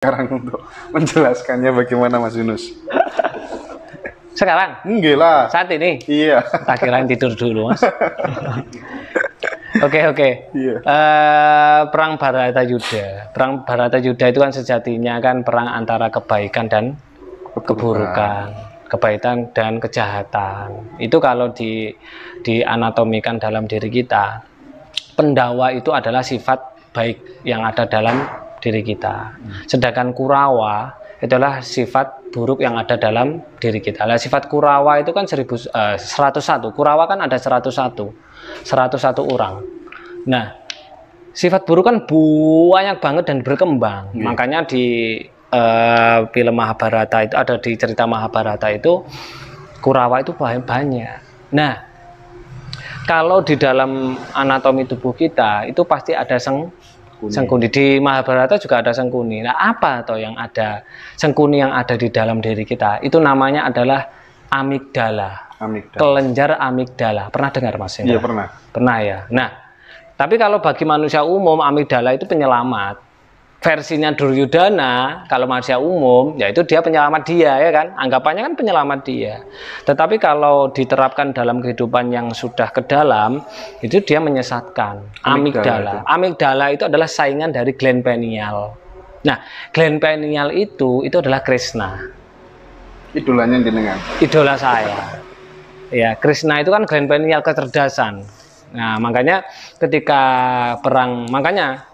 sekarang untuk menjelaskannya bagaimana Mas Yunus. Sekarang? Enggak lah. Saat ini? Iya. Tak kirain tidur dulu, Mas. Oke. Iya. Perang Bharatayuddha. Perang Bharatayuddha itu kan sejatinya kan perang antara kebaikan dan keburukan, kebaikan dan kejahatan. Itu kalau dianatomikan dalam diri kita, Pendawa itu adalah sifat baik yang ada dalam diri kita. Sedangkan Kurawa itulah sifat buruk yang ada dalam diri kita. Nah, sifat Kurawa itu kan 101. Kurawa kan ada 101 orang. Nah, sifat buruk kan banyak banget dan berkembang. Makanya di film Mahabharata itu, ada di cerita Mahabharata itu, Kurawa itu banyak. Nah, kalau di dalam anatomi tubuh kita itu pasti ada Sengkuni. Di Mahabharata juga ada Sengkuni. Nah, apa atau yang ada Sengkuni yang ada di dalam diri kita? Itu namanya adalah amigdala. Kelenjar amigdala. Pernah dengar, Mas? Iya, pernah. Pernah ya. Nah, tapi kalau bagi manusia umum, amigdala itu penyelamat. Versinya Duryudana, kalau manusia umum, yaitu dia penyelamat dia, ya kan? Anggapannya kan penyelamat dia. Tetapi kalau diterapkan dalam kehidupan yang sudah ke dalam, itu dia menyesatkan. Amigdala itu adalah saingan dari gland pineal. Nah, gland pineal itu adalah Krishna. Idolanya jenengan? Idola saya. Ya, Krishna itu kan gland pineal, kecerdasan. Nah, makanya ketika perang, makanya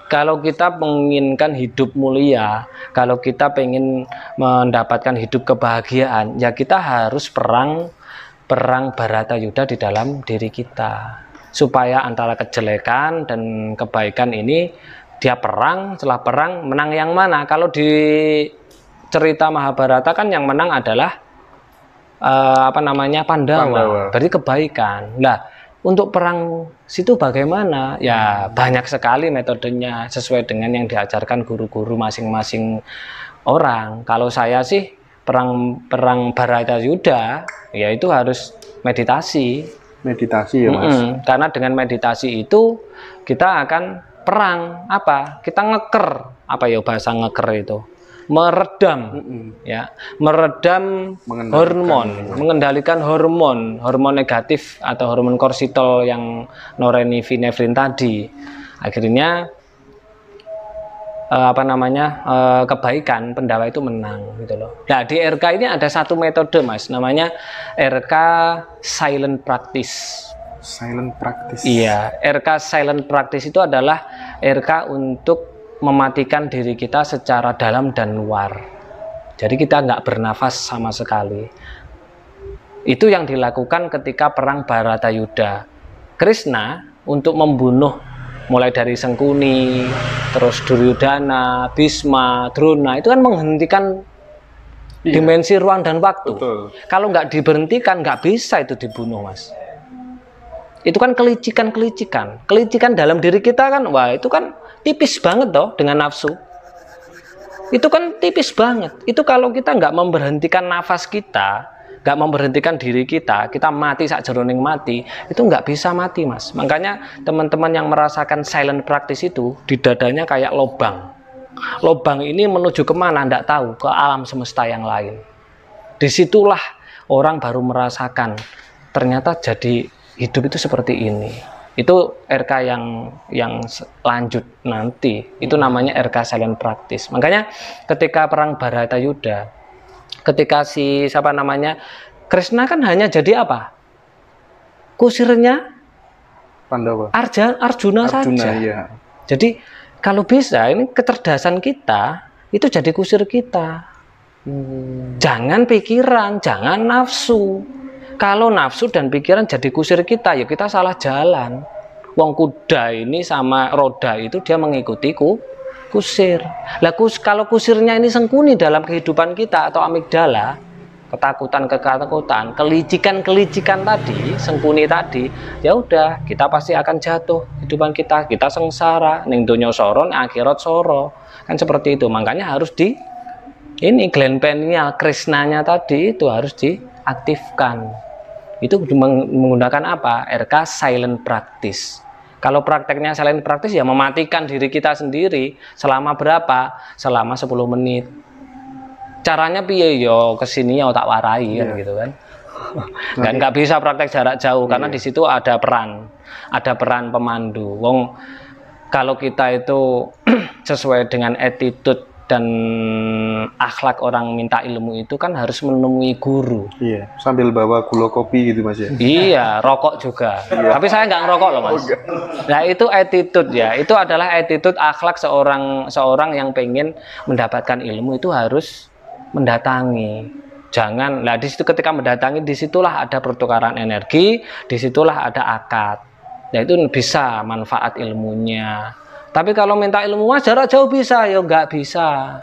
kalau kita menginginkan hidup mulia, kalau kita pengen mendapatkan hidup kebahagiaan, ya kita harus perang Bharatayuddha di dalam diri kita. Supaya antara kejelekan dan kebaikan ini dia perang, setelah perang menang yang mana? Kalau di cerita Mahabharata kan yang menang adalah Pandawa. Berarti kebaikan. Nah, untuk perang situ bagaimana? Ya banyak sekali metodenya sesuai dengan yang diajarkan guru-guru masing-masing orang. Kalau saya sih perang Bharatayuddha ya itu harus meditasi. Meditasi ya, Mas. Karena dengan meditasi itu kita akan perang apa? Kita ngeker, apa ya bahasa ngeker itu? Meredam, ya, meredam hormon, mengendalikan hormon negatif atau hormon kortisol yang norepinefrin tadi. Akhirnya kebaikan Pendawa itu menang, gitu loh. Nah, di RK ini ada satu metode, Mas, namanya RK silent practice. Silent practice. Iya, RK silent practice itu adalah RK untuk mematikan diri kita secara dalam dan luar. Jadi kita nggak bernafas sama sekali. Itu yang dilakukan ketika perang Bharatayuddha. Krishna untuk membunuh mulai dari Sengkuni, terus Duryudana, Bhisma, Drona, itu kan menghentikan dimensi ruang dan waktu. Betul. Kalau nggak diberhentikan, nggak bisa itu dibunuh, Mas. Itu kan kelicikan dalam diri kita kan, wah itu kan tipis banget toh dengan nafsu. Itu kan tipis banget. Itu kalau kita nggak memberhentikan nafas kita, nggak memberhentikan diri kita, kita mati sak jeroning mati, itu nggak bisa mati, Mas. Makanya teman-teman yang merasakan silent practice itu di dadanya kayak lobang. Lobang ini menuju kemana? Nggak tahu, ke alam semesta yang lain. Disitulah orang baru merasakan ternyata jadi hidup itu seperti ini. Itu RK yang lanjut nanti, itu namanya RK silent practice. Makanya ketika perang Bharatayuddha, ketika Krishna kan hanya jadi apa? Kusirnya Pandawa. Arjuna saja. Iya. Jadi kalau bisa ini kecerdasan kita itu jadi kusir kita. Jangan pikiran, jangan nafsu. Kalau nafsu dan pikiran jadi kusir kita, ya kita salah jalan. Wong kuda ini sama roda itu dia mengikuti kusir. Lah kalau kusirnya ini Sengkuni dalam kehidupan kita atau amigdala, ketakutan, kelicikan tadi, Sengkuni tadi, ya udah kita pasti akan jatuh kehidupan kita sengsara, ning donya soro, akhirat soro. Kan seperti itu. Makanya harus gland pineal Krishnanya tadi itu harus diaktifkan. Itu menggunakan apa? RK silent practice. Kalau prakteknya silent practice ya mematikan diri kita sendiri selama berapa? Selama 10 menit. Caranya piye yo kesini ya tak warai kan gitu kan. Dan nggak bisa praktek jarak jauh karena di situ ada peran pemandu. Wong kalau kita itu sesuai dengan attitude dan akhlak orang minta ilmu itu kan harus menemui guru. Iya, sambil bawa gula kopi gitu Mas ya. Iya, rokok juga. Tapi saya nggak ngerokok loh Mas. Nah itu attitude ya. Itu adalah attitude akhlak seorang yang pengen mendapatkan ilmu itu harus mendatangi. Jangan, nah di situ ketika mendatangi disitulah ada pertukaran energi, disitulah ada akad. Nah itu bisa manfaat ilmunya. Tapi kalau minta ilmu Mas jarak jauh bisa, ya nggak bisa.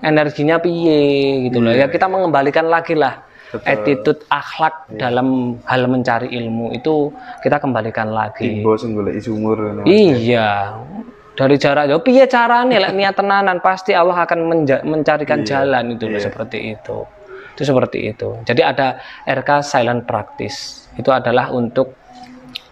Energinya piye gitu loh. Ya kita mengembalikan lagi lah. Betul. Attitude akhlak dalam hal mencari ilmu itu kita kembalikan lagi. Iya. Dari jarak jauh piye carane lek niat tenanan pasti Allah akan mencarikan jalan itu loh seperti itu. Itu seperti itu. Jadi ada RK silent practice. Itu adalah untuk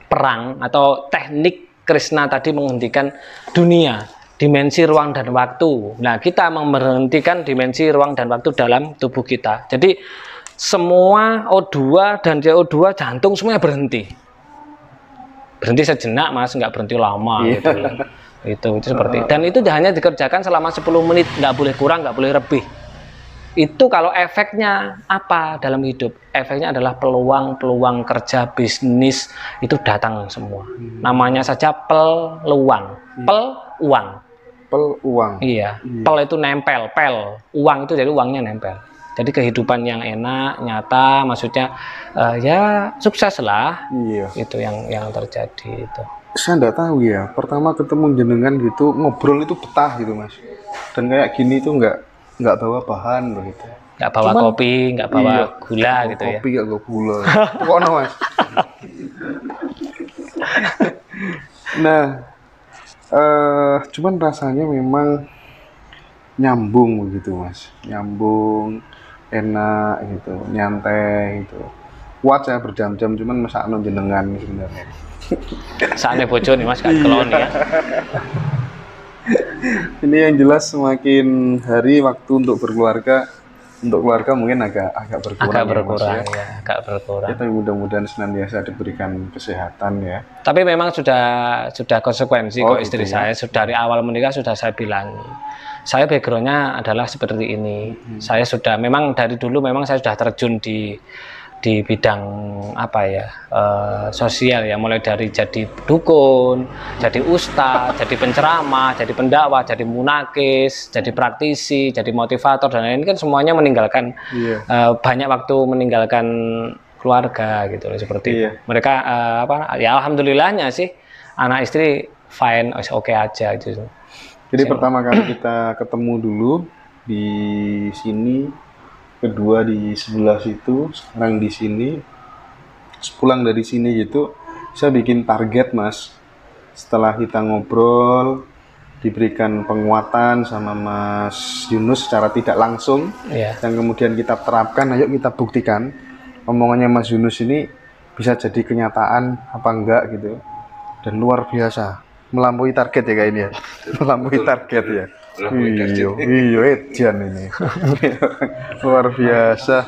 perang atau teknik Krishna tadi menghentikan dunia, dimensi ruang dan waktu. Nah, kita memberhentikan dimensi ruang dan waktu dalam tubuh kita. Jadi semua O2 dan CO2 jantung semuanya berhenti. Berhenti sejenak Mas, nggak berhenti lama gitu. Itu seperti. Dan itu hanya dikerjakan selama 10 menit, nggak boleh kurang, nggak boleh lebih. Itu kalau efeknya apa dalam hidup? Efeknya adalah peluang kerja, bisnis itu datang semua. Namanya saja peluang. Peluang. Peluang. Iya. Pel itu nempel, pel. Uang itu jadi uangnya nempel. Jadi kehidupan yang enak, nyata, maksudnya ya sukses lah. Iya. Itu yang terjadi itu. Saya nggak tahu ya. Pertama ketemu jenengan gitu ngobrol itu betah gitu Mas. Dan kayak gini tuh nggak bawa bahan begitu, nggak bawa kopi, nggak bawa gula gitu ya. Kopi nggak bawa gula, kok Mas. Nah, cuman rasanya memang nyambung begitu Mas, nyambung, enak gitu, nyantai gitu. Kuat saya berjam-jam, cuman masak jenengan sebenarnya. Saatnya bocor nih Mas, kan kelon ya. Ini yang jelas semakin hari waktu untuk keluarga mungkin agak berkurang ya, agak berkurang. Tapi mudah-mudahan senantiasa diberikan kesehatan ya. Tapi memang sudah konsekuensi kok istri gitu saya dari awal menikah sudah saya bilang. Saya backgroundnya adalah seperti ini. Saya sudah memang dari dulu memang saya sudah terjun di bidang apa ya sosial ya, mulai dari jadi dukun, jadi ustadz, jadi penceramah, jadi pendakwah, jadi munakis, jadi praktisi, jadi motivator dan lain-lain kan semuanya meninggalkan banyak waktu meninggalkan keluarga gitu seperti mereka ya alhamdulillahnya sih anak istri fine oke aja gitu. Jadi pertama kali kita ketemu dulu di sini, kedua di sebelah situ, sekarang di sini. Pulang dari sini gitu, saya bikin target Mas. Setelah kita ngobrol, diberikan penguatan sama Mas Yunus secara tidak langsung, dan kemudian kita terapkan, ayo kita buktikan omongannya Mas Yunus ini bisa jadi kenyataan apa enggak gitu. Dan luar biasa, melampaui target ya kayak ini ya, melampaui target ya. Iya, Edian ini luar biasa.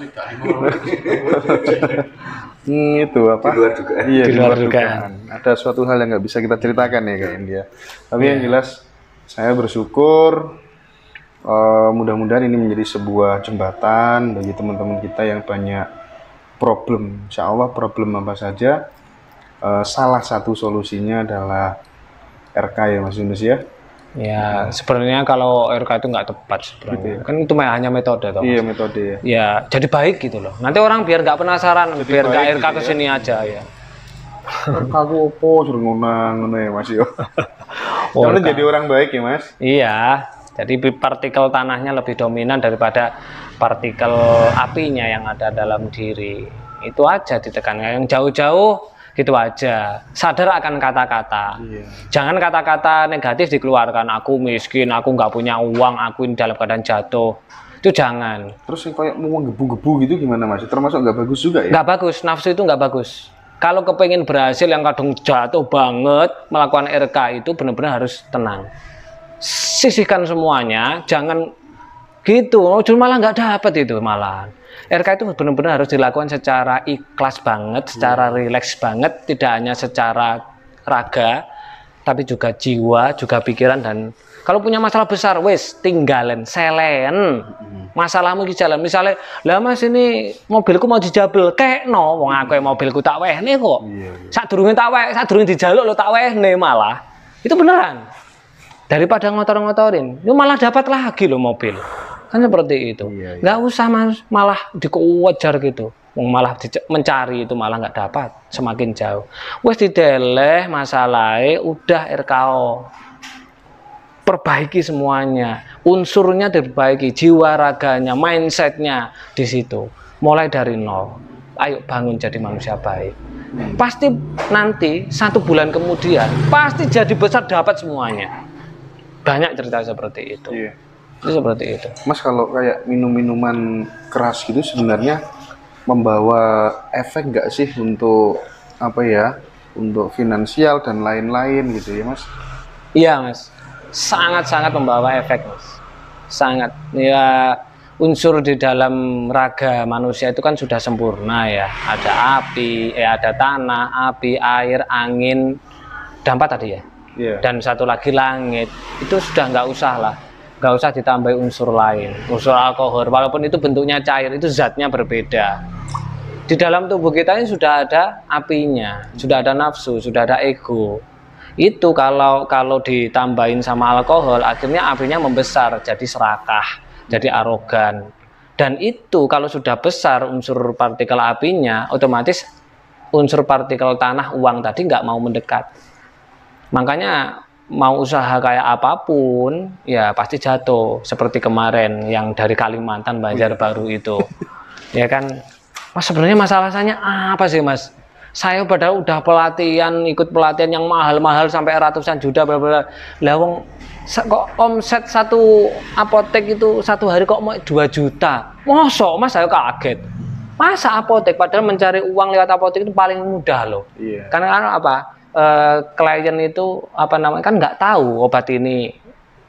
Itu apa? Di luar dugaan. Iya, di luar dugaan. Ada suatu hal yang nggak bisa kita ceritakan ya kayak dia. Tapi yang jelas saya bersyukur. Mudah-mudahan ini menjadi sebuah jembatan bagi teman-teman kita yang banyak problem. Insya Allah problem apa saja. Salah satu solusinya adalah RK ya Mas Yunus ya. Ya, sebenarnya kalau RK itu nggak tepat sebenarnya. Gitu ya? Kan itu hanya metode toh. Iya, metode ya. Ya, jadi baik gitu loh. Nanti orang biar nggak penasaran, jadi biar nggak RK gitu ke sini aja ya. RK aku opo suruh ngono ya Mas yo. Kalau jadi orang baik ya Mas. Iya. Jadi partikel tanahnya lebih dominan daripada partikel apinya yang ada dalam diri. Itu aja ditekankan. Yang jauh-jauh gitu aja, sadar akan kata-kata. Jangan kata-kata negatif dikeluarkan, aku miskin, aku nggak punya uang, aku ini dalam keadaan jatuh, itu jangan. Terus yang kayak mau gebu-gebu gitu gimana Mas? Termasuk nggak bagus juga ya? Nggak bagus, nafsu itu nggak bagus. Kalau kepengen berhasil yang kadang jatuh banget melakukan RK itu benar-benar harus tenang. Sisihkan semuanya, jangan gitu. Cuma malah nggak dapat itu malah. RK itu benar-benar harus dilakukan secara ikhlas banget, secara rileks banget, tidak hanya secara raga, tapi juga jiwa, juga pikiran. Dan kalau punya masalah besar, wes tinggalin, selen. Masalahmu di jalan, misalnya, lah mas ini mobilku mau dijabel, kayak no, wong aku mobilku tak wehne kok. Saat durungin tak weh, saat durungin dijaluk lo tak wehne malah. Itu beneran. Daripada ngotor-ngotorin, itu malah dapat lagi lo mobil. Kan seperti itu. Nggak usah mas, malah dikewajar gitu. Malah mencari itu malah nggak dapat, semakin jauh. Wes dideleh masalahnya, udah RKO. Perbaiki semuanya, unsurnya diperbaiki, jiwa raganya, mindsetnya di situ. Mulai dari nol. Ayo bangun jadi manusia baik. Pasti nanti 1 bulan kemudian pasti jadi besar dapat semuanya. Banyak cerita seperti itu. Itu seperti itu. Mas, kalau kayak minum-minuman keras gitu sebenarnya membawa efek nggak sih untuk apa ya? Untuk finansial dan lain-lain gitu ya, Mas? Iya, Mas. Sangat-sangat membawa efek, Mas. Sangat. Ya, unsur di dalam raga manusia itu kan sudah sempurna ya. Ada api, ada tanah, api, air, angin, dan 4 tadi ya. Dan satu lagi langit. Itu sudah nggak usah lah. Nggak usah ditambahi unsur lain. Unsur alkohol, walaupun itu bentuknya cair, itu zatnya berbeda. Di dalam tubuh kita ini sudah ada apinya, sudah ada nafsu, sudah ada ego. Itu kalau ditambahin sama alkohol, akhirnya apinya membesar, jadi serakah, jadi arogan. Dan itu kalau sudah besar unsur partikel apinya, otomatis unsur partikel tanah, uang tadi nggak mau mendekat. Makanya mau usaha kayak apapun, ya pasti jatuh. Seperti kemarin yang dari Kalimantan, Banjarbaru itu. Ya kan, Mas, sebenarnya masalahnya apa sih, Mas? Saya padahal udah pelatihan, ikut pelatihan yang mahal-mahal sampai ratusan juta, bla bla. Lah wong kok omset satu apotek itu satu hari kok mau 2 juta. Mosok, Mas, saya kaget. Masa apotek, padahal mencari uang lewat apotek itu paling mudah loh. Karena apa? Klien itu apa namanya kan nggak tahu obat ini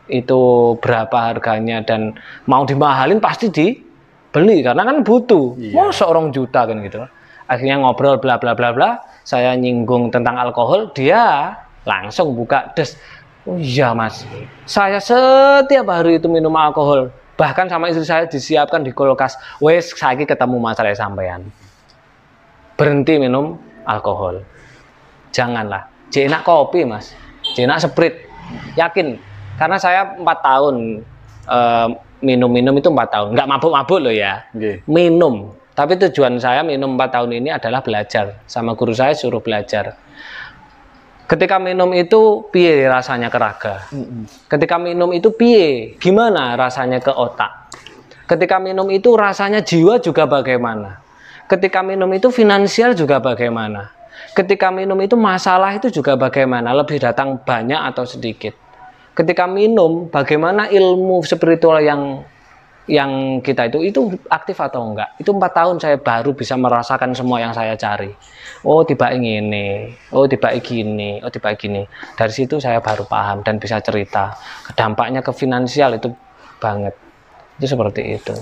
itu berapa harganya, dan mau dimahalin pasti dibeli karena kan butuh. Mosok 2 juta kan gitu. Akhirnya ngobrol bla bla bla bla, saya nyinggung tentang alkohol, dia langsung buka des. Oh iya Mas, saya setiap hari itu minum alkohol, bahkan sama istri saya disiapkan di kulkas. Wes saiki ketemu masalah sampean, berhenti minum alkohol, janganlah. Jenak kopi Mas, jenak sprit, yakin, karena saya 4 tahun minum itu 4 tahun, nggak mabuk-mabuk loh ya, minum. Tapi tujuan saya minum 4 tahun ini adalah belajar. Sama guru saya suruh belajar. Ketika minum itu piye rasanya ke raga. Ketika minum itu piye, gimana rasanya ke otak. Ketika minum itu rasanya jiwa juga bagaimana. Ketika minum itu finansial juga bagaimana. Ketika minum itu masalah itu juga bagaimana. Lebih datang banyak atau sedikit. Ketika minum bagaimana ilmu spiritual yang kita itu aktif atau enggak. Itu 4 tahun saya baru bisa merasakan semua yang saya cari. Oh tiba ini, oh tiba gini, oh tiba gini. Dari situ saya baru paham dan bisa cerita. Dampaknya ke finansial itu banget. Itu seperti itu.